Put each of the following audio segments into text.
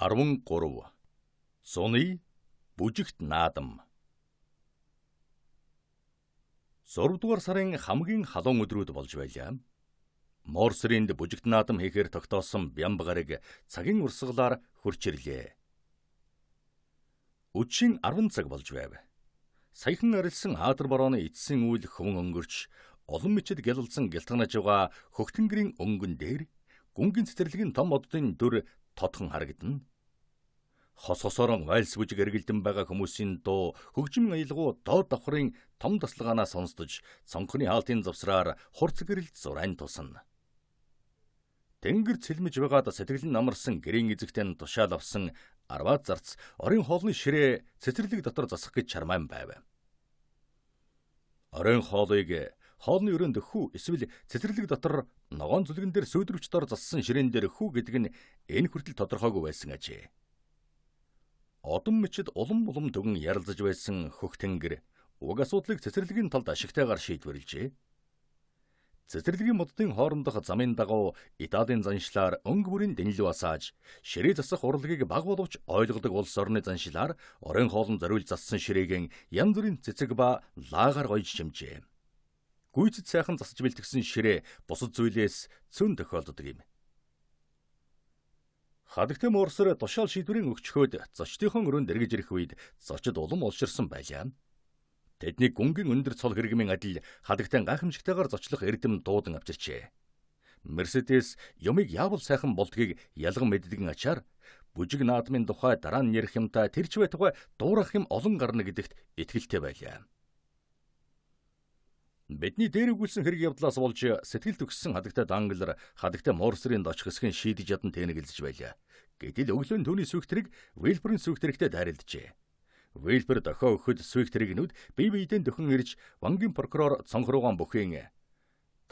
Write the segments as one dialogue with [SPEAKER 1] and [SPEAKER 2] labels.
[SPEAKER 1] 13. Зуны бүжигт наадам. 6 дугаар сарын хамгийн халуун өдрүүд болж байлаа. Морсринд бүжигт наадам хийхээр тогтоосон Бямбгарыг цагийн урсгалаар хурч ирлээ. Өчийн 10 цаг болж байв. Саяхан арилсан Аадар борооны эцсийн үйл хөвөн өнгөрч, олон мичэд гялалзан гялтганаж байгаа хөхтөнгөрийн өнгөн дээр гүнгийн цэцэрлэгийн том оддын дүр тодхон харагдана. Хос хосорон вальс бүжиг эргэлдэн байгаа хүмүүсийн дуу хөгжим аялгуу доод давхрын том тасалгаанаас сонсдож, цонхны хаалтын завсраар хурц гэрэлд зурайн тусна. Тэнгэр цэлмэж байгаад сэтгэл нь амарсан гэрийн эзэгтэн тушаал авсан арваад зарц оройн хоолны ширээ цэцэрлэг дотор засах гэж чармаан байв. Оройн хоолыг хоолны өрөөнд хүү эсвэл цэцэрлэг дотор ногоон зүлгэн дээр сүйдрвч дор зассан ширээн дээр хүү гэдэг нь энэ хүртэл тодорхойгүй байсан ажээ. Одон мичэд улам төгөн ярилцаж байсан хөхтөнгөр уг асуудлыг цэцэрлэгийн талд ашигтайгаар шийдвэрлэжээ. Цэцэрлэгийн моддын хоорондох замын дагуу Италийн заншлаар өнгө бүрийн дэнлүү асааж, ширээ засах урлагийг баг боловч ойлгодог улс орны заншлаар оройн хоолн зориулж зассан ширээгийн янз бүрийн цэцэг ба лаагаар гойж шимжээ. Гүйцэд сайхан засаж бэлтгэсэн ширээ бусад зүйлээс цөөн тохиолддог юм. Хадагтай морсор тушаал шийдвэрийн өгчхөөд зочдынхон өрөөнд эргэж ирэх үед зочид улам олширсан байлаа. Тэдний гүнгийн өндөр цол хэрэгмийн адил хадагтай гайхамшигтайгаар зочлох эрдэм дуудан авчирчээ. Мерседес юмыг яавал сайхан болдгийг ялган мэддэгэн ачаар бүжиг наадмын тухай дараа нь ярих юмтай тэр ч байтугай дуурах юм олон гарна гэдэгт итгэлтэй байлаа. Бидний дээр өгүүлсэн хэрэг явдлаас болж сэтгэл төгссөн хадагтай данглар хадагтай морсрын доч хэсгийн шийдэж ядан тэнэгэлзэж байлаа. Гэтэл өглөө түүний сүхтрийг Вильберийн сүхтрэгтэй дайралджээ. Вильбер дохио өгөхөд сүхтрэгнүүд бие биедээ дөхөн ирж вангийн прокурор цонхруугаан бүхэн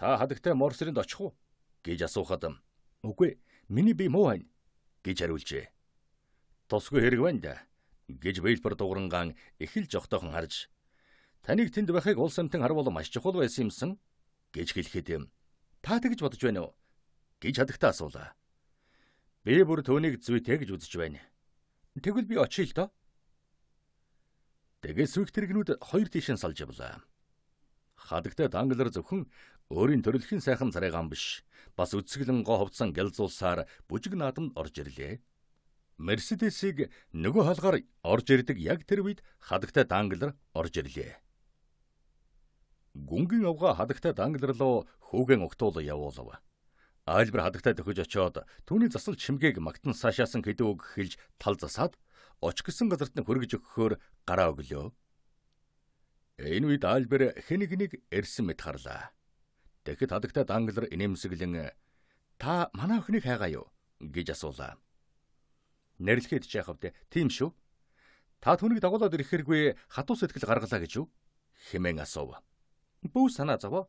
[SPEAKER 1] "Та хадагтай морсрынд очих уу?" гэж асуухад "Үгүй, миний бие муу байна" гэж хариулжээ. "Тусгүй хэрэг байна да" гэж Вильбер дугрангаан их л жогтойхон харж "Таныг тэнд байхыг улс амтан харвал маш чухал байсан юмсан" гэж хэлэхэд "Та тэгж бодож байна уу?" гэж хадагтай асуулаа. "Би бүр түүнийг зүйтэй гэж үзэж байна. Тэгвэл би очие л доо." Тэгээ сүхтрэгнүүд хоёр тийшэн салж явлаа. Хадагтай данглар зөвхөн өөрийн төрөлхийн сайхан царайгаан биш, бас үсгэлэн гоо ховцсон гялзуулсаар бүжиг наадамд орж ирлээ. Мерседесийг нөгөө хаалгаар орж ирдэг яг тэр үед хадагтай данглар орж ирлээ. Гүнгийн авгаа хадагтай данглар руу хүүгэн огтуул явуулав. Альбер хадагтай төхөж очоод түүний засал чимгээг магтан саашаасан хэдэн үг хэлж тал засаад оч гисэн газарт нь хүргэж өгөхөөр гараа өглөө. Энэ үед Альбер хэнийг эрсэн мэт харлаа. Тэгэхэд хадагтай данглар инээмсэглэн "Та манай охиныг хайгаа юу?" гэж асуулаа. "Нэрлэхэд ч яахавд тийм шүү. Та түүнийг дагуулад ирэх хэрэггүй хатуу сэтгэл гаргалаа гэж юу?" хэмээн асуув. "Бүү санаа зовоо.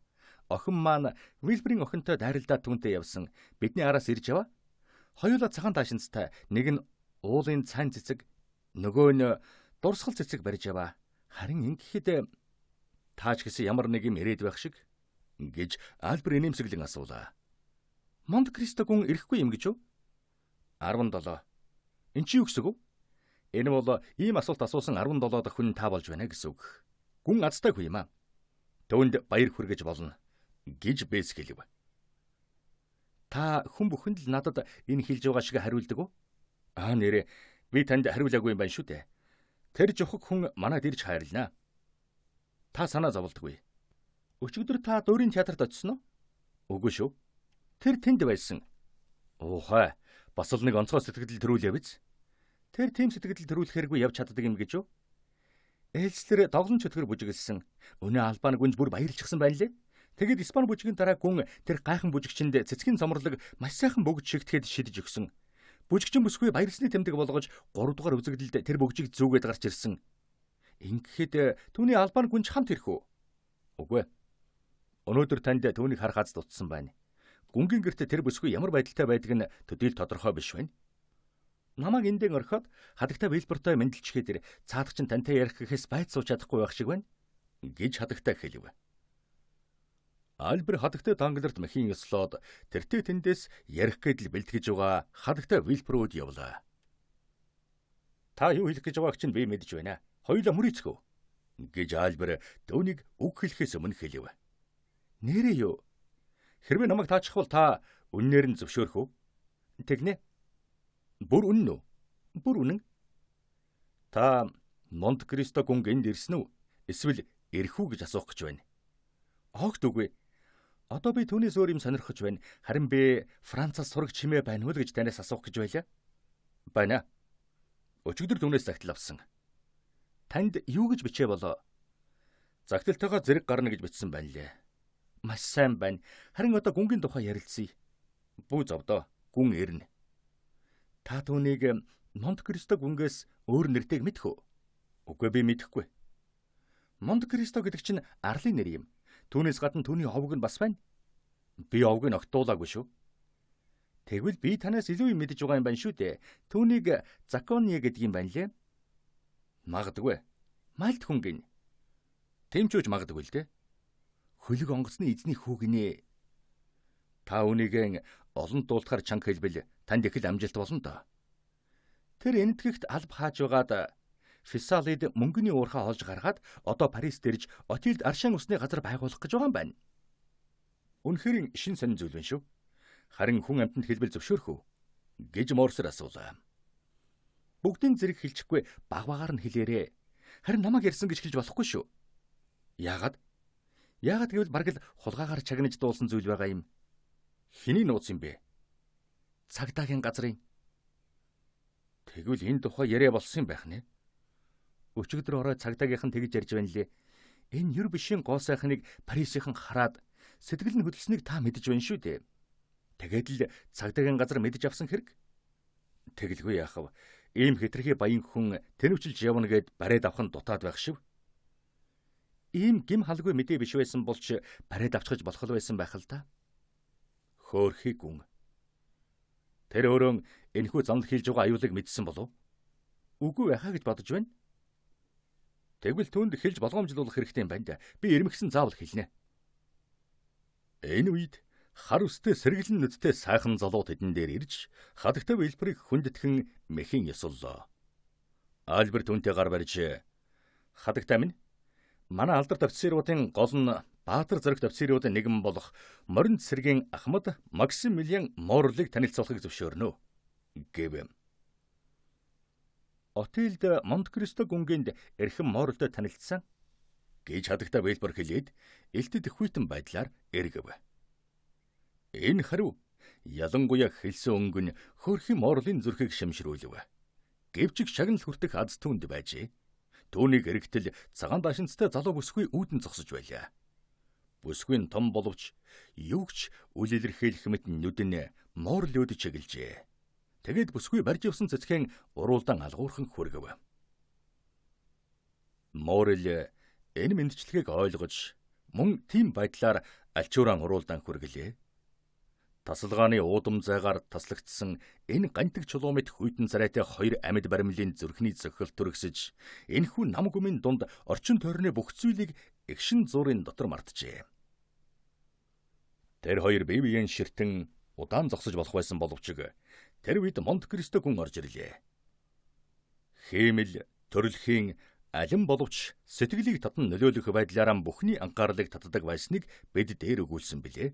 [SPEAKER 1] Охин маань Вильберийн охинтой дайралдаад түүнтэй явсан. Бидний араас ирж яваа. Хоёулаа цагаан таашинцтай, нэг нь уулын цайн цэцэг, нөгөө нь дурсгал цэцэг барьж яваа. Харин ингэхэд таач гэсэн ямар нэг юм ирээд байх шиг" гэж Альбер инээмсэглэн асуулаа. "Монт Кристо гүн ирэхгүй юм гэж үү?" "17. Энд чи юу гэсэн үг? Энэ бол ийм асуулт асуусан 17 дахь хүн та болж байна гэсэн үг. Гүн азтай хүн юм аа. Төвөнд баяр хүргэж болно" гэж бэс хэлв. "Та хүн бүхэнд л надад энэ хэлж байгаа шиг хариулдаг уу?" "Аа нэрээ, би танд хариулаагүй юм байна шүү дээ. Тэр жохог хүн манайд ирж хайрлнаа. Та санаа зовлтгүй. Өчигдөр та Дөрийн театрт очсон уу?" "Үгүй шүү. Тэр тэнд байсан." "Уухай, бас л нэг онцгой сэтгэл төрүүлээ биз? Тэр тийм сэтгэл төрүүлэх хэрэггүй явж чаддаг юм гэж юу?" "Элслэр тоглон чөтгөр бүжиглсэн. Өнөө Албаны гүнж бүр баярлчихсан байна лээ. Тэгэд Испани бүжигийн дараа гүн тэр гайхан бүжигчинд цэцгийн цомрлог маш сайхан бөгж шигтгэхэд шидэж өгсөн. Бүжигчин бүсгүй баярлсны тэмдэг болгож 3 дугаар үзэгдэлд тэр бөгжийг зүүгээд гарч ирсэн. Ингэхэд түүний Албаны гүнж хамт ирэх үү?" "Үгүй. Өнөөдөр танд түүнийг харах аз тутсан байна. Гүнгийн гэрт тэр бүсгүй ямар байдалтай байдаг нь төдийл тодорхой биш байна. Намайг эндээ орхиод хадагтай Вильбертой мэндэлчихэд цаадах чинь тантай ярих гэхээс байц сууж чадахгүй байх шиг байна" гэж хадагтай хэлв. Альбер хадагтай дангларт махин ёслоод тэртээ тэндээс ярих гэдэл бэлтгэж байгаа хадагтай Вильберүүд явлаа. Та юу хэлэх гэж байгааг чинь би мэдэж байна. Хоёулаа мөрийцгөө гэж Альбер түүнийг үг хэлэхээс өмнө хэлэв. Нэрээ юу? Хэрвээ намайг таачих бол та үннээр нь зөвшөөрөх үү? Тэгнэ. Бүр үнэн үү? Бүр үнэн. Та Монте Кристо гүнг энд ирсэн үү? Эсвэл ирэх үү гэж асуух гэж байна. Огт үгүй. Одоо би түүнээс өөр юм сонирхож байна. Харин би Францаас сурагч хэмээн байна уу гэж танаас асуух гэж байлаа. Байна. Өчигдөр түүнээс загтал авсан. Танд юу гэж бичээ болоо? Загталтайгаа зэрэг гарна гэж бичсэн байна лээ. Маш сайн байна. Харин одоо гүнгийн тухай ярилцъя. Бүү зовдоо. Гүн ирнэ. Та түүнийг Монте Кристо гүнгээс өөр нэртэйг мэдэх үү? Үгүй би мэдэхгүй. Монте Кристо гэдэг чинь арлын нэр юм. Түүнээс гадна түүний овог нь бас байна. Би овог нь огтуулаагүй шүү. Тэгвэл би танаас илүү юм мэдэж байгаа юм байна шүү дээ. Түүнийг Закония гэдэг юм байна лээ. Магадгүй. Мальт хүн гин. Тэмчүүж магадгүй л дээ. Хөлөг онгоцны эзний хүү гинэ. Та үнийгэн олон дуулахаар чанга хэлбэл танд их л амжилт болно доо. Тэр энэтхэгт алба хааж байгаад Фессалид мөнгөний уурхаа олж гаргаад одоо Парис дэрж Отильд аршин усны газар байгуулах гэж байгаа юм байна. Үнэхээр шин сонин зүйл байна шүү. Харин хүн амьтанд хэлбэл зөвшөөрөх үү? Гэж Морсер асуулаа. Бүгдийн зэрэг хэлчихгүй багбагаар нь хэлээрээ. Харин намайг ярьсан гэж хэлж болохгүй шүү. Яагаад? Яагаад гэвэл бараг л хулгаагаар чагнаж дуулсан зүйл байгаа юм. Хэний нууц юм бэ? Цагдаагийн газрын. Тэгвэл энэ тухай яриа болсон юм байх нэ. Өчигдөр орой цагдаагийнхан тэгж ярьж байна лээ. Энэ юр бишийн гоо сайхныг Парисийнхан хараад сэтгэл нь хөдөлсөнийг та мэдэж байна шүү дээ. Тэгээд л цагдаагийн газар мэдэж авсан хэрэг. Тэгэлгүй яах вэ? Ийм хитрхи баян хүн тэнвчилж явна гэд бариад авах нь дутаад байх шив. Ийм гим халгүй мэдээ биш байсан болч бариад авчиж болох л байсан байх л та. Хөөрхий гүн. Тэр өөрөө энэхүү занл хийж байгаа аюулыг мэдсэн болов? Үгүй байхаа гэж бодож байна. Тэгвэл түүнд хэлж болгоомжлуулах хэрэгтэй юм байна да. Би ирмэгсэн заавал хэлнэ. Энэ үед хар үстэй сэргэлэн нүдтэй сайхан залуу тэдэн дээр ирж хадагтай хэлбэрийг хүндэтгэн мэхийн ёсоллоо. Альберт түүнтэй гар барьж хадагтай минь манай алдарт офицеруудын гол нь Баатар зэрэгт офицеруудын нэгэн болох Морин цэргийн Ахмад Максимилиан Морлыг танилцуулахыг зөвшөөрнө гэв. Отильд Монте Кристо гүнгэнд эрхэм Морлтой танилцсан гэж хадагтай хэлбэр хэлээд элтэд их хүйтэн байдлаар эргэв. Энэ хариу ялангуяа хэлсэн өнгө нь хөөрхий Морлын зүрхийг шимшрүүлв. Гэвч шагнал хүртэх аз түүнд байжээ. Түүнийг эргэтэл цагаан дашинцтай залуу бүсгүй үүдэн зогсож байлаа. Бүсгүй нь том боловч юугч үл илэрхийлэх мэт нүдэн Морл өдөж чиглэжээ. Тэгээд бүсгүй барьж явсан цэцгийн уруулдан алгуурхан хүргэв. Морл энэ мэндчлэгийг ойлгож мөн тийм байдлаар альчууран уруулдан хүргэлээ. Тасалгааны уудам зайгаар таслагдсан энэ гантиг чулуумэт хүйтэн царайтай хоёр амьд баримлын зүрхний зохиол төрөгсөж энэхүү нам гүмийн дунд орчин тойрны бүх зүйлийг эгшин зуурын дотор мартжээ. Тэр хоёр бие биеийн ширтэн удаан зогсож болох байсан боловч тэр үед Монте Кристо гүн орж ирлээ. Хиймэл төрөлхийн алин боловч сэтгэлийг татан нөлөөлөх байдлаараа бүхний анхаарлыг татдаг байсныг бид дээр өгүүлсэн билээ.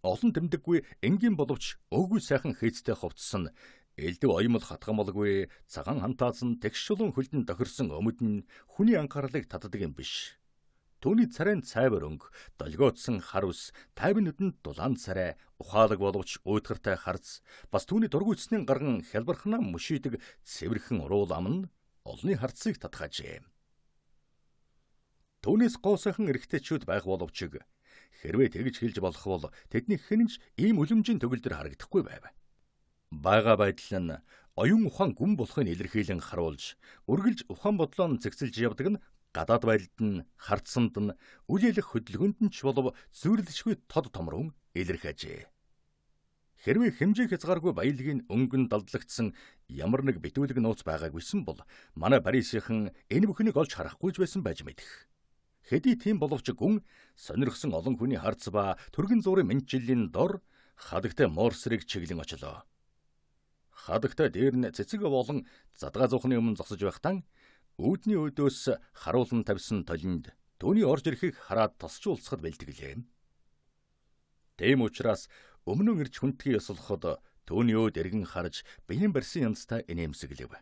[SPEAKER 1] Олон тэмдэггүй энгийн боловч өөгүй сайхан хийцтэй хувцсан элдв оюмол хатгамалгүй цагаан хантаасан тэгш шулуун хөлдөн тохирсон өмд нь хүний анхаарлыг татдаг юм биш. Түүний царайн цайвар өнгө, долгиодсон хар ус, тайван нүдэнд дулаан царай, ухаалаг боловч уйтгартай харц, бас түүний дургуйцсны гарган хялбархнаа мөшийдэг цэвэрхэн уруул ам нь олны харцыг татгаажээ. Түүнээс гоо сайхан эрэгтэйчүүд байх боловч хэрвээ тэгж хэлж болох бол тэдний хинж ийм үлэмжийн төгөлдөр харагдахгүй байв. Бага байдал нь оюун ухаан гүн болохыг илэрхийлэн харуулж, үргэлж ухаан бодлоо нь зэгцэлж явдаг нь гадаад байдалд нь хардсанд нь үлээлэх хөдөлгөөнд нь ч болов зүйрлэшгүй тод томрон илэрхээжээ. Хэрвээ хэмжээ хязгааргүй баялагын өнгөн далдлагдсан ямар нэг битүүлэг нууц байгаагүйсэн бол манай Парисийнхан энэ бүхнийг олж харахгүйж байсан байж мэдэх. Хэдий тийм боловч гүн сонирхсон олон хүний харц ба түргэн зуурын мэнчиллийн дор хадагтай Морсерыг чиглэн очлоо. Хадагтай дээр нь цэцэг болон задгаа зуухны өмнө зогсож байхдаа үүдний өдөөс харуулан тавьсан толинд түүний орж ирэхийг хараад тосчулсахад бэлтгэлээ. Тэм учраас өмнө нь ирж хүндхий ёслоход түүний өөд эргэн харж биеийн барьсан янзтай инээмсэглэв.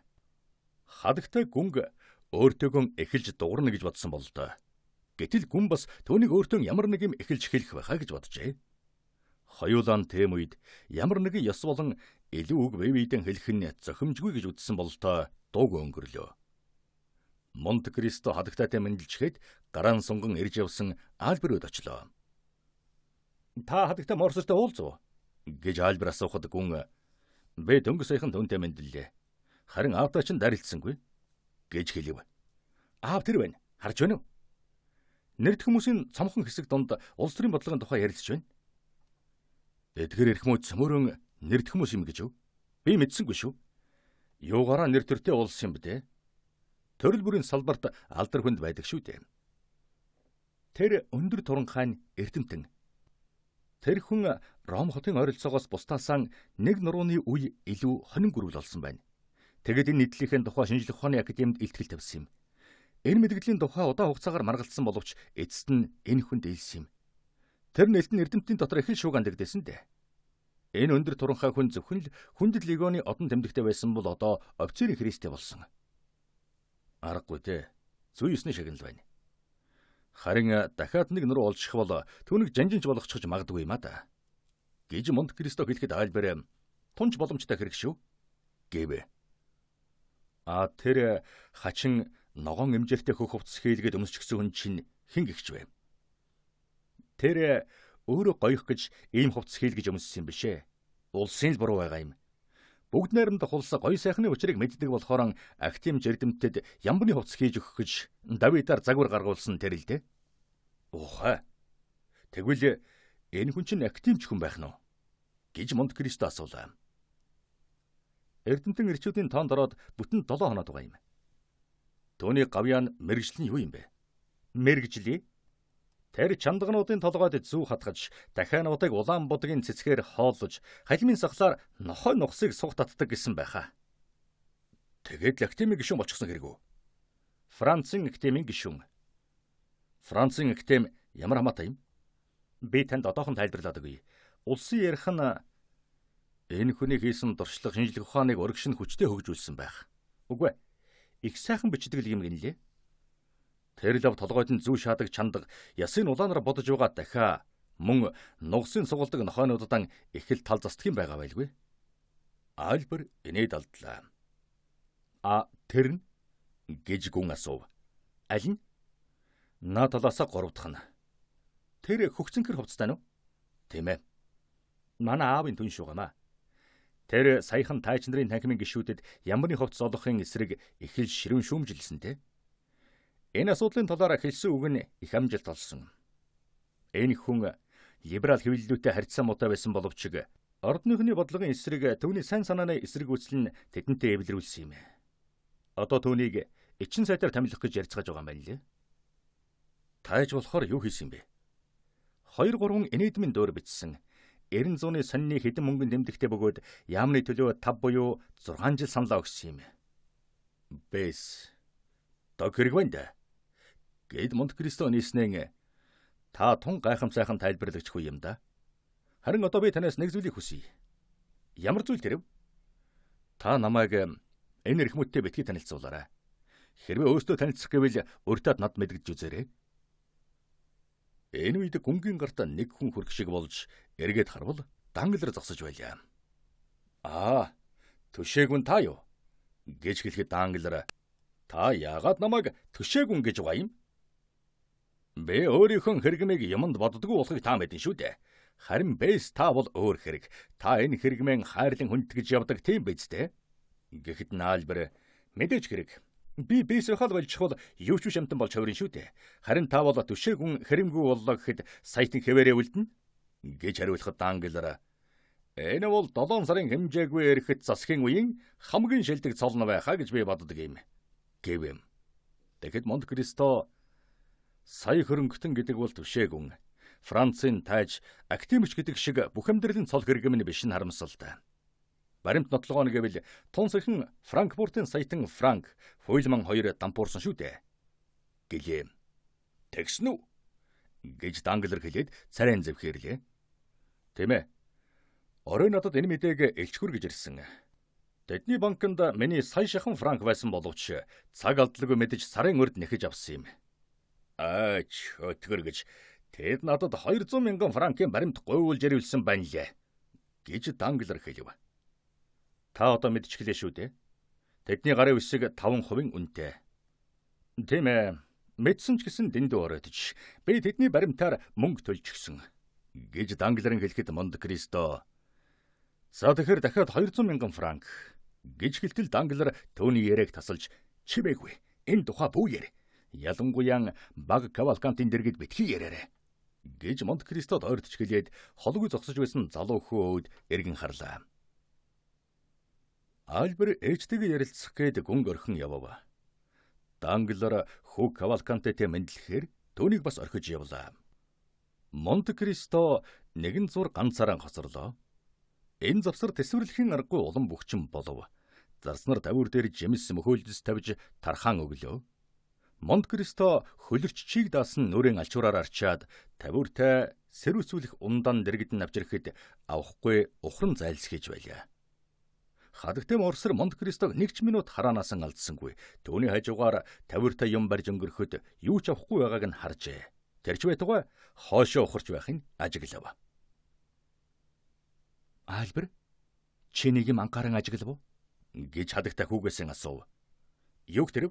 [SPEAKER 1] Хадагтай гүнг өөртөөгөө эхэлж дуурна гэж бодсон бол доо. Гэтэл гүн бас түүнийг өөртөө ямар нэг юм эхэлж хэлэх байхаа гэж боджээ. Хоёулаа тэм үед ямар нэгэн ёс болон илүү үг бэвэйдэн хэлэх нь зохимжгүй гэж үзсэн бололтой дууг өнгөрлөө. Монте Кристо хадагтайтай мэндэлчихэд гараан сунган ирж явсан Альберт очлоо. Та хадагтай морсортой уулзав гэж Альберт асуухад гүн бэ дөнгөс саяхан түүнтэй мэндэллээ. Харин аавтай ч дарилцсангүй гэж хэлэв. Аав тэр байна. Харж байна уу? Нэрд хүмүүсийн цомхон хэсэг донд улс төрийн бодлогын тухай ярилцж байна. Эдгээр эрхмүүд цөмөрөн нэрд хүмүүс юм гэж юу? Би мэдсэнгүй шүү. Юугаараа нэр төртэй улс юм бэ? Төрөл бүрийн салбарт алдар хүнд байдаг шүү дээ. Тэр өндөр туранхайн эрдэмтэн. Тэр хүн Ром хотын ойролцоогоос бусдаасаа нэг нурууны үе илүү хонин гүрүүл олсон байна. Тэгэд энэ нийтлэлийн тухай шинжлэх ухааны академид илтгэл тавьсан юм. Энэ мэдгэдлийн тухай удаан хугацаагаар маргалдсан боловч эцэст нь энэ хүнд ээлсэн юм. Тэр нэлтэн эрдэмтдийн дотор их л шууган дэгдсэн дээ. Энэ өндөр туранхай хүн зөвхөн л хүндэт легионы одон тэмдэгтэй байсан бол одоо офицерийн Христэ болсон. Аргагүй дээ. Зүй ёсны шагнал байна. Харин дахиад нэг нуруу олжих бол түүнийг жанжинж болгочих магадгүй юм а да. Гэж Монте Кристо хэлэхэд Альберт тунж боломжтой хэрэг шүү гэв. Тэр хачин ногоон эмжээртэй хөх хувцас хийлгээд өмсчихсэн хүн чинь хэн гихч вэ? Тэр өөрөө гоёх гэж ийм хувцас хийлгэж өмссөн юм бишээ. Улсын л буруу байгаа юм. Бүгд найрамдах улс гоё сайхны учрыг мэддэг болохоор актим жирдэмтэд ямбны хувцас хийж өгөх гэж Давидаар загвар гаргуулсан тэр л дээ. Ухаа. Тэгвэл энэ хүн чинь актимч хүн байх нь уу? Гэж Монте Кристо асуулаа. Эрдэмтэн ирчүүдийн тоонд ороод бүтэн 7 хоноод байгаа юм. Төвний гавьяан мэрэгжил нь юу юм бэ? Мэрэгжлий? Тэр чандгануудын толгойд зүү хатгаж, дахиануудыг улаан будгийн цэцгээр хооллож, халимын сахлаар нохой нухсыг суг татдаг гэсэн байхаа. Тэгээд л актемийн гишүүн болчихсон хэрэг үү? Францын актемийн гишүүн. Францын актем ямар хамаатай юм? Би танд одоохон тайлбарлаад өгье. Улсын ярих нь энэ хүний хийсэн дуршлаг шинжлэх ухааныг урагш нь хүчтэй хөгжүүлсэн байх. Үгүй ээ. Их сайхан бичдэг л юм гинлээ. Тэр лав толгойд нь зүү шаадаг чандаг ясын улаанаар бодож байгаа дахиа мөн нугсын сугалдаг нохойнуудаа их л тал застдаг юм байгаа байлгүй. Альберт инээд алдлаа. Тэр нь гэж гүн асуув. Аль нь? Наа талаасаа 3 дахь нь. Тэр хөгцөнгөр хувцтай нь үү? Тийм ээ. Манай аавын түн шугамаа. Тэр саяхан тайч нарын танхимын гишүүдэд ямарны хувцас олохын эсрэг их л ширүүн шүүмжилсэн те. Энэ асуудлын талаар хэлсэн үг нь их амжилт олсон. Энэ хүн либерал хэвлэлүүтэй харьцаа муутай байсан боловч ордныхны бодлогын эсрэг түүний сайн санааны эсрэг үүсэл нь тэдэнтэй эвлэрүүлсэн юм. Одоо түүнийг эчин сайтаар томилох гэж ярьцгааж байгаа юм байна лээ. Тааж болохоор юу хийсэн бэ? 2-3 инээдмийн дуур бичсэн. 90 зууны сонины хэдэн мөнгөнд тэмдэгтэй бөгөөд яамны төлөө 5 буюу 6 жил саналаа өгсөн юм. Бэс. Дог хэрэг байна да. Гэд Монте Кристо нийснэн та тун гайхамсайхан тайлбарлагч хүү юм да. Харин одоо би танаас нэг зүйлийг хүсье. Ямар зүйл тэрв? Та намайг энэ эрхмүүдтэй битгий танилцуулаарай. Хэрвээ өөртөө танилцах гэвэл өртөөд над мэдгэж үзээрэй. Энэ үед гүнгийн гартаа нэг хүн хүрх шиг болж эргээд харвал данглар зогсож байлаа. Төшөөгүн та юу? Гэж хэлэхэд данглар та яагаад намайг төшөөгүн гэж байгаа юм? Би өөрийнхөө хэрэгмийг юмд боддгоо болохыг та мэдэн шүү дээ. Харин бэс та бол өөр хэрэг. Та энэ хэрэгмэн хайрлан хүндгэж явдаг тийм биз дээ. Гэхэд Альберт мэдээж хэрэг. Би бисрахал болчихвол юу ч шамтан болж хувирна шүү дээ. Харин та бол төшөөгүн хэрэмгүй боллоо гэхэд саятан хэвээрээ үлдэнэ гэж хариулахад данглар энэ бол 7 сарын хэмжээгүй эрэхэд засгийн үеийн хамгийн шилдэг цолно байхаа гэж би боддог юм гэв. Тэгэхэд Монте Кристо сая хөрөнгөтөн гэдэг бол төшөөгүн. Францын тааж актимч гэдэг шиг бүх амьдралын цол хэрэгмэн биш нь харамсалтай. баримт нотлогоо гэвэл тун саяхан Франкфуртын саятан Франк Фойлман 2 дампуурсан шүү дээ. Гэлээ. Тэгсэн үү? Гэж Данглер хэлээд царайн зэвхэрлээ. Тийм ээ. Орой надад энэ мэдээг элчхүр гэж ирсэн. Тэдний банкнд миний сая шахан франк байсан боловч цаг алдалгүй мэдэж сарын урд нэхэж авсан юм. Өтгөр гэж тэд надад 200 мянган франкын баримт гуйвуулж ирүүлсэн байна лээ. Гэж Данглер хэлв. Та одоо мэдчихлээ шүү дээ. Тэдний гарын үсэг 5% үнэтэй. Тийм ээ. Мэдсэн ч гэсэн дэндүү оройтж би тэдний баримтаар мөнгө төлчихсөн. Гэж Данглерын хэлэхэд Монте Кристо за тэгэхээр дахиад 200 мянган франк гэж хэлтэл Данглер төвний яриаг тасалж чимээгүй энэ тухай бүү яар. Ялангуяа баг Кавалкантын дэргэд битгий яриарэ. Гэж Монте Кристод ойртож хэлээд холгүй зогсож байсан залуу хөөд эргэн харлаа. Альбер ээжтэйгээ ярилцах гээд гүн орхин явав. Данглер хүү Кавалканттэй мэдлэхээр түүнийг бас орхиж явлаа. Монте Кристо нэгэн зур ганцаараа хоцорлоо. Энэ завсар тэсвэрлэхийн аргагүй улам бөхчин болов. Зарснаар тавиур дээр жимс мөхөөлдөс тавьж тархаан өглөө. Монте Кристо хөлөрч чийг даасан нүрийн алчуураар арчаад тавиуртай сэрүүцүүлэх ундаан дэргэд нь авч ирэхэд авахгүй ухран зайлсхийж байлаа. Хадагтай морсор Монте Кристог 1 минут хараанаас алдсангүй. Түүний хажуугаар тавиуртай юм барьж өнгөрөхөд юу ч авахгүй байгааг нь харжээ. Тэрч байтугай хоошоо ухарч байхын ажиглав. Альбер, чи нэг юм анхааран ажиглав уу? Гэж хадагтай хүүгээсээ асуув. Юуг тэрв?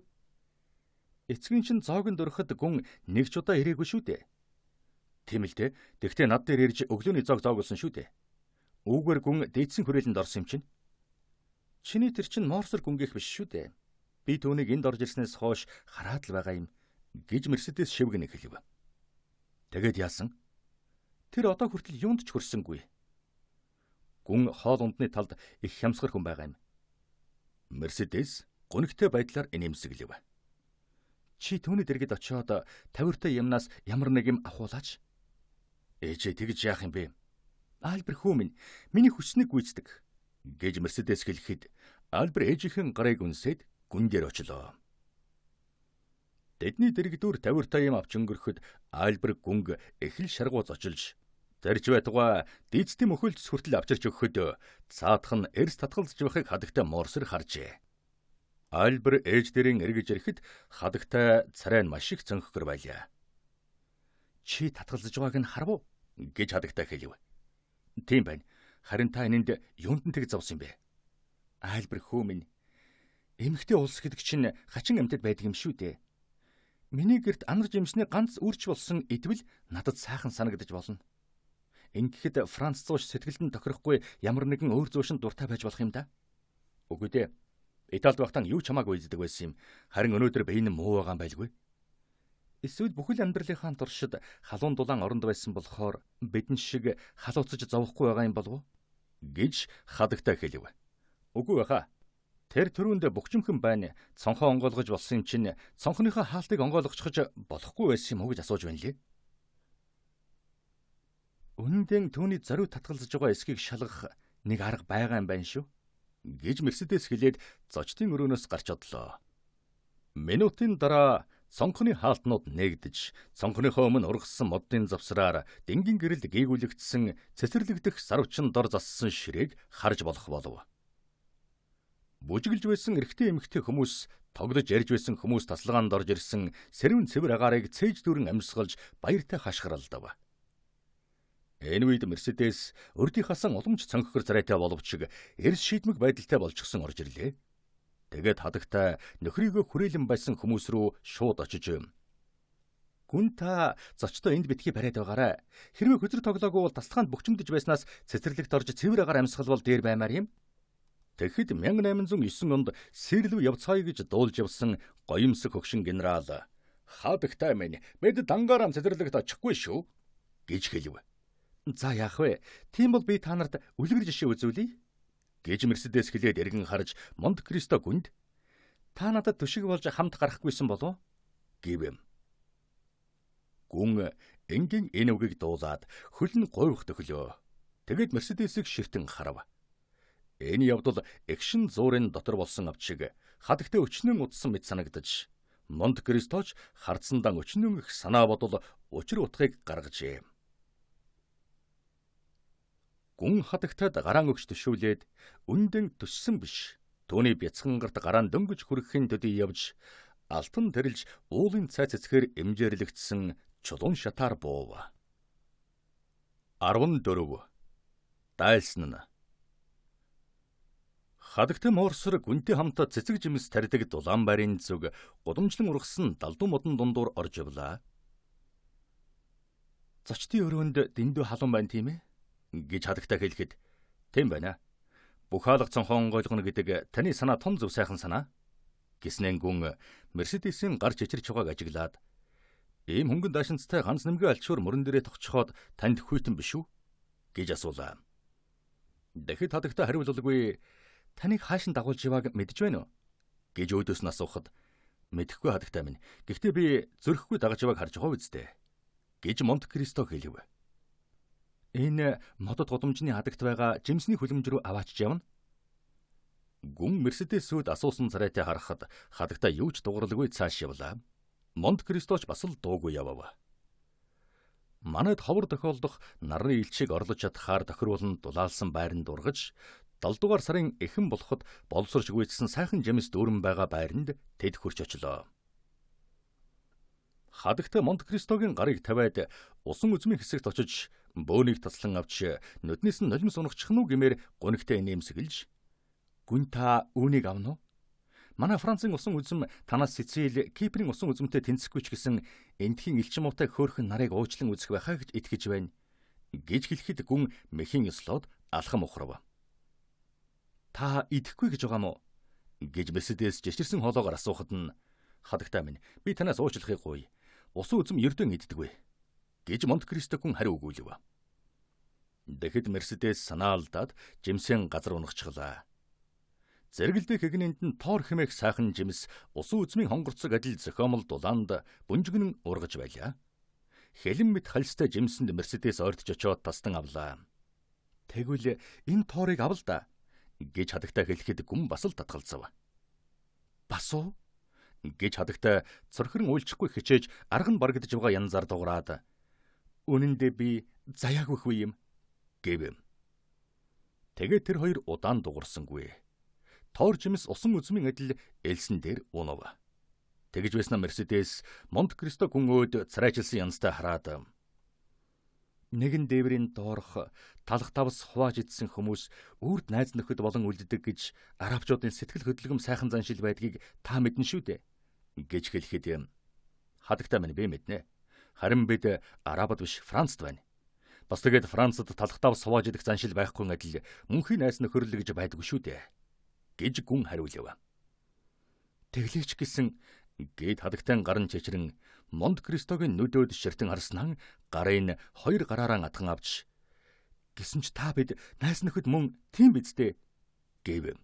[SPEAKER 1] Эцгийн чинь зоогонд өрөхөд гүн нэг ч удаа ирээгүй шүү дээ. Тийм л дээ. Тэгтээ над дээр ирж өглөөний зоог зоогуулсан шүү дээ. Үүгээр гүн дээдсэн хүрээлэнд орсон юм чинь. Чиний тэр чинь морсор гүнгийнх биш шүү дээ. Би түүнийг энд орж ирснээс хойш хараад л байгаа юм. Гэж Мерседес шивгэн хэлв. Тэгээд яасан? Тэр одоо хүртэл юунд ч хүрсэнгүй. Гүн хоол ундны талд их хямсгар хүн байгаа юм. Мерседес гүнхтэй байдлаар инээмсэглэв. Чи түүний дэргэд очиод тавиуртай юмнаас ямар нэг юм авахулаач. Ээжээ тэгж яах юм бэ? Альбер хүү минь миний хүчнийг гүйцэтгэх. Гэж Мерседес хэлэхэд Альбер ээжийнхэн гарыг үнсээд гүн дээр очлоо. Тэдний дэрэгдүүр тавиуртай юм авч өнгөрөхөд Альбер гүнг эхэл шаргууз очилж зарж байтугай дийцтийн мөхөлд хүртэл авчирч өгөхөд цаадах нь эрс татгалзаж байхыг хадагтай морсор харжээ. Альбер ээж дээрэн эргэж ирэхэд хадагтай царай нь маш их цөнхгөр байлаа. Чи татгалзаж байгааг нь харав уу? Гэж хадагтай хэлв. Тийм байна. Харин та энэнд юунд нь тэг зовсон юм бэ? Альбер хүү минь эмэгтэй улс гэдэг чинь хачин амьтад байдаг юм шүү дээ. Миний гэрт анар жимсний ганц үрч болсон идвэл надад сайхан санагдаж болно. Ингэхэд Франц зууш сэтгэлд нь тохирохгүй ямар нэгэн өөр зуушин дуртай байж болох юм да. Үгүй дээ. Италид байхдаа юу ч хамаагүй үздэг байсан юм. Харин өнөөдөр бие нь муу байгаа юм байлгүй. Эсвэл бүхэл амьдралынхаа туршид халуун дулаан оронд байсан болохоор бидэн шиг халууцаж зовхгүй байгаа юм болов уу? Гэж хадагтай хэлв. Үгүй баха. Тэр төрөнд бөхчмхэн байна. Цонхоо онгойлгож болсон юм чинь цонхныхаа хаалтыг онгойлгочихож болохгүй байсан юм уу гэж асууж байна лээ. Үнэндээ түүний зориуд татгалзаж байгаа эсхийг шалгах нэг арга байгаа юм байна шүү. Гэж Мерседес хэлээд зочдын өрөөнөөс гарч одлоо. Минутын дараа цонхны хаалтнууд нээгдэж, цонхныхоо өмнө ургасан модын завсраар дэнгийн гэрэлд гээгүүлэгдсэн цэцэрлэгдэх сарвчин дор зассан ширээг харж болох болов. Бүжиглж байсан эрэгтэй эмэгтэй хүмүүс, тоглож ярьж байсан хүмүүс тасалгаанд орж ирсэн сэрвэн цэвэр агаарыг цээж дүүрэн амьсгалж баяртай хашгиралдав. Энэ үед Мерседес өрдий хасан уламж цонхгор царайтай боловч эрс шийдмэг байдалтай болчихсон орж ирлээ. Тэгээд хадагтай нөхрийгөө хүрээлэн байсан хүмүүс рүү шууд очиж "Гүн та зочдоо энд битгий бариад байгаарай. Хэрвээ хөзөр тоглоогүй бол тасалгаанд бөхчмдөж байснаас цэцэрлэгт орж цэвэр агаар амьсгал бол дээр баймаар юм." Тэгэхэд 1809 онд Сэрлв явцгаая гэж дуулж явсан гоёмсог хөгшин генерал "Хадагтай минь бид дангаараа цэцэрлэгт очихгүй шүү" гэж хэлв. "За яах вэ? Тийм бол би та нарт үлгэр жишээ үзүүлье." Гэж Мерседес хэлээд эргэн харж Монте Кристо гүнд "Та надад төшиг болж хамт гарахгүйсэн болов?" гэв. Гүн энгийн энэ үгийг дуулаад хөл нь гойвох төхлөө. Тэгээд Мерседесийг ширтэн харав. Энэ явдал экшин зуурын дотор болсон авчиг хадагтай өчнөн утсан мэт санагдаж, Монте Кристоч хардсандаа өчнөн их санаа бодол учир утгыг гаргажээ. Гүн хадагтад гараан өгч төшүүлээд үндэн төссөн биш. Түүний бяцхангарт гараан дөнгөж хүрэхин төдий явж, алтан тэрэлж уулын цай цэцгээр эмжээрлэгдсэн чулуун шатаар буув. 14. Дайлсан нь. Хадагтай Морсер гүнтэй хамт цэцэг жимс тарьдаг Дулаанбайрын зүг гудамжлан ургасан далдуу модон дундуур орж явлаа. Зочдын өрөөнд дэндүү халуун байна тийм ээ? Гэж хадагтай хэлэхэд, тийм байна. Бүх хаалга цонхон гойлгоно гэдэг таны санаа тун зөв сайхан санаа. Гэснэн гүн Мерседесийн гар чичирч байгааг ажиглаад, ийм хөнгөн даашинцтай ганц нэмгээ альчуур мөрөн дээрээ тогтчоход танд хүйтэн биш үү? Гэж асуулаа. Дахид хадагтай хариулалгүй, таныг хаашин дагуулж явааг мэдж байна уу? Гэж өөдөөс нь асуухад, мэдэхгүй хадагтай минь. Гэхдээ би зөрөхгүй дагаж явааг харж байгаа үсттэй. Гэж Монте Кристо хэлв. Энэ модод гудамжны хадагт байгаа жимсний хүлэмж рүү аваачж явна. Гүн Мерседесүүд асуусан царайтай харахад хадагтай юу ч дууралгүй цааш явлаа. Монте Кристоч бас л дуугүй явав. Манайд ховор тохиолдох нарны илчийг орлож чадхаар тохируулан дулаалсан байранд ургаж, 7 дугаар сарын эхэн болоход боловсрч гүйцсэн сайхан жимс дүүрэн байгаа байранд тэд хурч очлоо. Хадагтай Монте Кристогийн гарыг тавиад усан үзмийн хэсэгт очиж бөөнийг таслан авч нүднээс нь нулимс унагчих нь уу гэмээр гунигтай нэмсгэлж, "Гүн та үүнийг авна уу? Манай Францын усан үзэм танаас Сицили, Киприйн усан үзэмтэй тэнцэхгүй ч гэсэн эндхийн элчин муутай хөөрхөн нарыг уучлан үзэх байхаа гэж итгэж байна." Гэж хэлэхэд гүн мэхийн ёслоод алхам ухрав. "Та идэхгүй гэж байгаа мó?" Гэж Мерседес жичирсэн хоолоогоор асуухад нь, "Хадагтай минь, би танаас уучлахыг гуй. Усан үзэм ердөө иддэггүй." Гэж Монте Кристо хүн хариу өгүүлв. Дахид Мерседес санаа алдаад жимсийн газар унагчлаа. Зэрэгэлдэх хэгнэнд нь тоор хэмээх сайхан жимс усан үзмийн хонгорцог адил зохиомол дулаанд бүнжгэнэн ургаж байлаа. Хэлэн мэт хальстай жимсэнд Мерседес ойртож очоод тастан авлаа. "Тэгвэл энэ тоорыг авал да." Гэж хадагтай хэлэхэд гүн бас л татгалзав. "Бас уу?" Гэж хадагтай цорхирон уйлчихгүй хичээж арга нь барагдж байгаа янзаар дуурайад, "Үнэндээ би заяагүйх юм" гэв. Тэгээд тэр хоёр удаан дуурсангүй. Тоор жимс усан үзмийн адил элсэн дээр унав. Тэгж байснаа Мерседес Монте Кристо гүн өөд царайчилсан янзтай хараад, "Нэгэн дээврийн доорх талх тавс хувааж идсэн хүмүүс үрд найз нөхөд болон үлддэг гэж арабчуудын сэтгэл хөдлөм сайхан заншил байдгийг та мэднэ шүү дээ." Гэж хэлэхэд, "Хадагтай минь би мэднэ. Харин бид Арабад биш Францад байна. Бас тэгээд Францад талх тавс хувааж идэх заншил байхгүй адил мөнхийн найз нөхөрлө гэж байдаггүй шүү дээ." Гэж гүн хариулв. "Тэглээч гэсэн" гээд хадагтай гарын чичрэн Монте Кристогийн нүдөөд ширтэн харснаа гарын хоёр гараараа атхан авч, "Гэсэн ч та бид найз нөхөд мөн тийм биз дээ" гэв.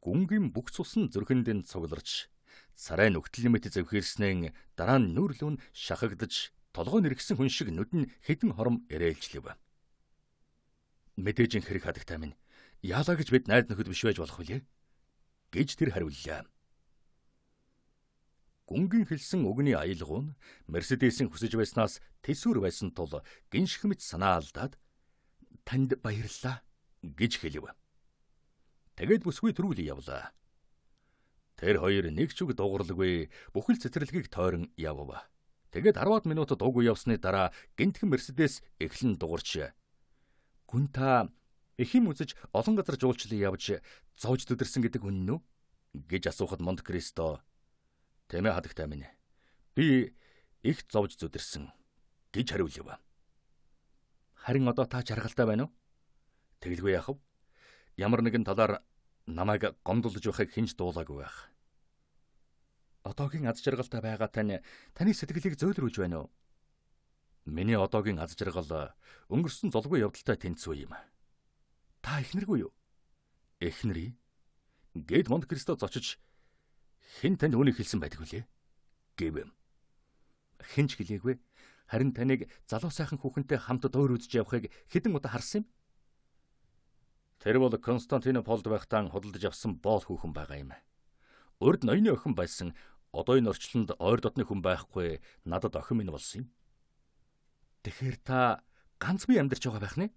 [SPEAKER 1] Гүнгийн бүх цус нь зүрхэнд цугларч, царай нүгтэл мэт завхирснэн дараа нь нүрлүүн шахагдж, толгой нэргсэн хүн шиг нүд нь хэдэн хором эрээлжлэв. "Мэдээж хэрэг хадагтай минь, яалаа гэж бид найз нөхөд биш байж болох вүлээ?" Гэж тэр хариуллаа. Гүнгийн хэлсэн үгний аялгуун Мерседесийн хүсэж байснаас тэсвэр байсан тул гинших мэт санаа алдаад, "Танд баярлалаа" гэж хэлв. Тэгээд бүсгүй төрүүлээ явлаа. Тэр хоёр нэг ч үг дууралгүй бүхэл цэцэрлэгийг тойрон явв. Тэгээд 10 минут дуугүй явсны дараа гинтхэн Мерседес эхлэн дуурч, "Гүн та эхэм үзэж олон газар жуулчлал явж зовж төдөрсөн гэдэг үнэн үү?" Гэж асуухад Монте Кристо, "Тийм ээ хадагтай минь. Би их зовж зүдэрсэн" гэж хариулв. "Харин одоо та жаргалтай байна уу?" "Тэгэлгүй яах вэ? Ямар нэгэн талаар намайг гомдолж байхыг хинж дуулаагүй байх." "Одоогийн аз жаргалтай байгаа таны сэтгэлийг зөөлрүүлж байна уу?" "Миний одоогийн аз жаргал өнгөрсөн золгүй явдалтай тэнцвэ юм." "Та эхнэргүй юу?" "Эхнэрий?" Гэд Монте Кристо зочиж, "Хэн танд үүнийг хэлсэн байдаг вүлээ?" гэв. "Хэн ч хэлээгүй. Харин таныг залуу сайхан хүүхэнтэй хамт дуур үзэж явахыг хэдэн удаа харсан юм." Тэр бол Константинополд байхдаа худалдаж авсан боол хүүхэн байгаа юм. Урд ноёны охин байсан, одоо энэ орчлонд ойр дотны хүн байхгүй, надад охин минь болсон юм. Тэгэхээр та ганц бие амьдарч байгаа байх нэ?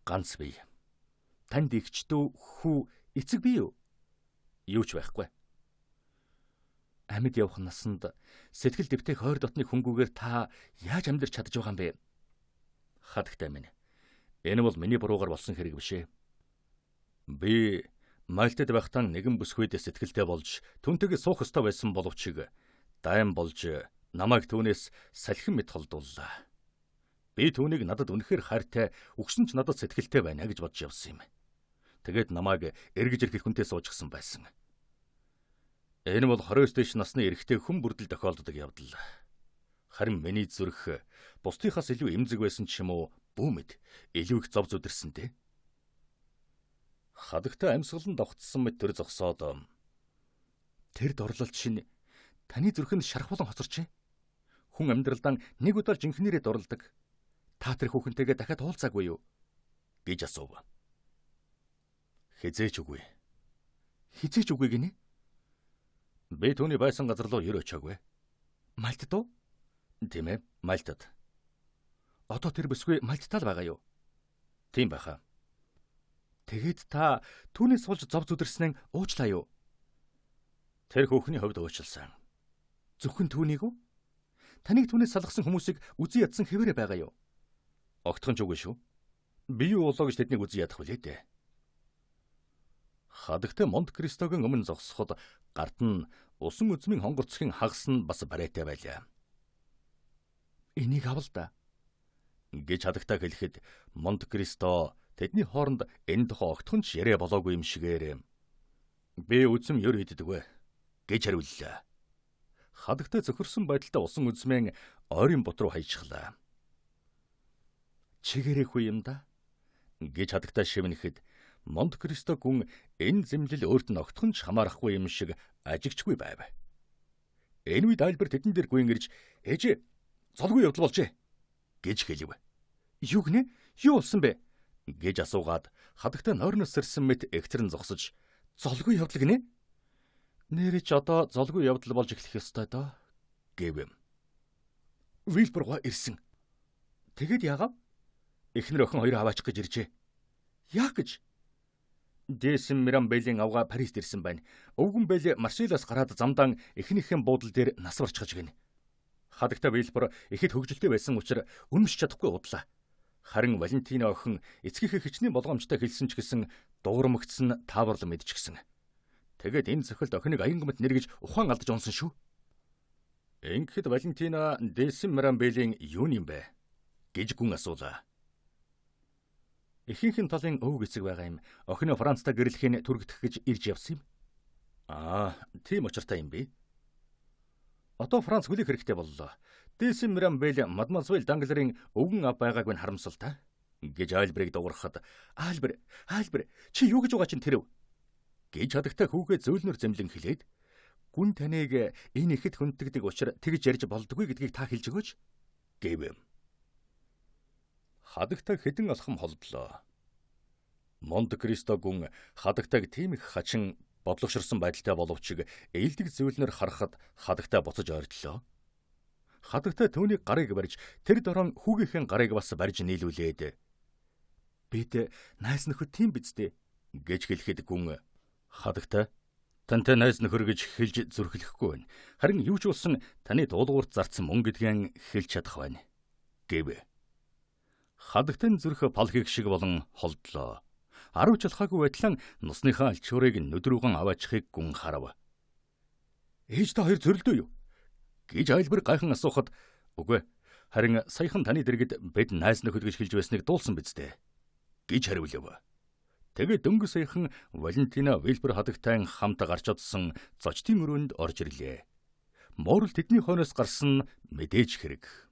[SPEAKER 1] Ганц бие. Танд эгчдүү, хүү, эцэг бие юу? Юу ч байхгүй. Амьд явах насанд сэтгэл дэвтэх ойр дотны хөнгүүгээр та яаж амьдарч чадж байгаа юм бэ? Хадагтай минь. Энэ бол миний буруугаар болсон хэрэг биш ээ. Би Мальтад байхдаа нэгэн бүсгүйд сэтгэлтэй болж түнтэйгээ суух ёстой байсан боловч дайм болж намайг түүнээс салхин мэт холдууллаа. Би түүнийг надад үнэхээр хайртай, өгсөн ч надад сэтгэлтэй байна гэж бодож явсан юм. Тэгээд намайг эргэж ирэх хүнтэй суужсан байсан. Энэ бол 29 дэш насны эрэгтэй хүн бүрдэл тохиолддог явдал. Харин миний зүрх бусдынхаас илүү эмзэг байсан ч юм уу, бүү мэд илүү их зов зүдэрсэнтэй. Хадагтай амьсгалан давхцсан мэт төр зогсоод тэр дорлолт шин таны зүрхэнд шарх болон хоцорч. Хүн амьдралдаа нэг удаа жинхнэрээ дорладаг. Та тэр хүүхэнтэйгээ дахиад уулзаагүй юу? гэж асуув. Хизээч үгүй. Хизээч үгүй гинэ? Би түүний байсан газар руу ерөөч чаагүй. Мальтад уу? Тийм ээ, Мальтад. Одоо тэр бүсгүй Мальтад л байгаа юу? Тийм байхаа. Тэгээд та түүнээс суулж зов зүдэрснээ уучлаа юу? Тэр хүүхний хувьд уучлсан. Зөвхөн түүнийг үү? Таныг түүнээс салгасан хүмүүсийг үзий ядсан хэвээрээ байгаа юу? Огтхон ч үгүй шүү. Би юу болоо гэж тэднийг үзий ядах вүлээ дээ. Хадагтай Монт Кристогийн өмнө зогсоход гарт нь усан үзмийн хонгоцгийн хагас нь бас барайтай байлаа. Энийг авал да гэж хадагтай хэлэхэд Монт Кристо тэдний хооронд энэ тухай огтхон ч яриа болоогүй юм шигээр би үзм ёр иддэг вэ гэж хариуллаа. Хадагтай зөхөрсөн байдалтай усан үзмэн ойрын бут руу хаячихлаа. Чигээрээгүй юм да гэж хадагтай шивнэхэд Монт Кристо гүн энэ зэмлэл өөрт нь огтхон ч хамаарахгүй юм шиг ажигчгүй байв. Энэ үед Альберт тэдэн дээр гүйн ирж ээжээ золгүй явдал болжээ гэж хэлв. Юу гинэ? Юу болсон бэ? гэж асуугаад хадагтай нойрноос сэрсэн мэт эгтэрн зогсож золгүй явдал гинэ? Нэр ч одоо золгүй явдал болж эхлэх ёстой доо гэв. Вилбурга ирсэн. Тэгэд яагав? Эхнэр охин хоёр аваачих гэж иржээ. Яах гэж? Дэсэн Мирамбелийн авгаа Парист ирсэн байна. Өвгөн Бэл Марселоос гараад замдаа эхнийхэн буудал дээр нас барчгаж гинэ. Хадагтай Вилбур ихэд хөгжилтэй байсан учраас өмсч чадахгүй удлаа. Харин Валентина охин эцгийнхээ хичнээн болгоомжтой хэлсэн ч гэсэн дуурамгдсан тааварлан мэдчихсэн. Тэгээд энэ цохилт охиныг аянгамт нэргэж ухаан алдаж унсан шүү. Ингэхэд Валентина Дэсэн Мирамбелийн юу юм бэ? гэж гүн асуулаа. Эхийнхэн талын өвөг эцэг байгаа юм. Охиноо Францтай гэрлэхийн түргдэх гэж ирж явсан юм. Тийм учиртай юм бэ? Одоо Франц хүлээх хэрэгтэй боллоо. Дэсэн Мирамбель мадемуазель Данглерийн өвгөн ав байгааг нь харамсалтай гэж Альберийг дуурахад Альбер чи юу гэж байгаа чинь тэрв гэж хадагтай хүүгээ зөөлнөр зэмлэн хэлээд гүн таныг энэ ихэд хүндэгдэг учраас тэгж ярьж болдгүй гэдгийг та хэлж өгөөч гэв. Хадагтай хэдэн алхам холдлоо. Монт Кристо гүн хадагтайг тийм их хачин бодлогоширсан байдалтай боловч ээлдэг зөөлнөр харахад хадагтай буцаж ойртлоо. Хадагтай түүний гарыг барьж тэр дорон хүүгийнхээ гарыг бас барьж нийлүүлээд бид найз нөхөд тийм биз дээ гэж хэлэхэд гүн хадагтай тантай найз нөхөр гэж хэлж зүрхлэхгүй байна. Харин юу ч болсон таны дуулуурт зарцсан мөнгө гэдгийг хэлж чадах байна гэв. Хадагтай зүрх палхиг шиг болон холдлоо. 10 чалхаагүй байтлаа нусныхаа алчуурыг нүдрүүгэн аваачихыг гүн харав. Ээж та хоёр зөрлөдөө юу? гэж Альбер гайхан асуухад үгүй харин саяхан таны дэргэд бид найз нөхөд гэж хэлж байсныг дуулсан биз дээ гэж хариулв. Тэгээд дөнгөж саяхан Валентина Вилбер хадагтай хамт гарч одсон зочдын өрөөнд орж ирлээ. Моорл тэдний хойноос гарсан мэдээж хэрэг.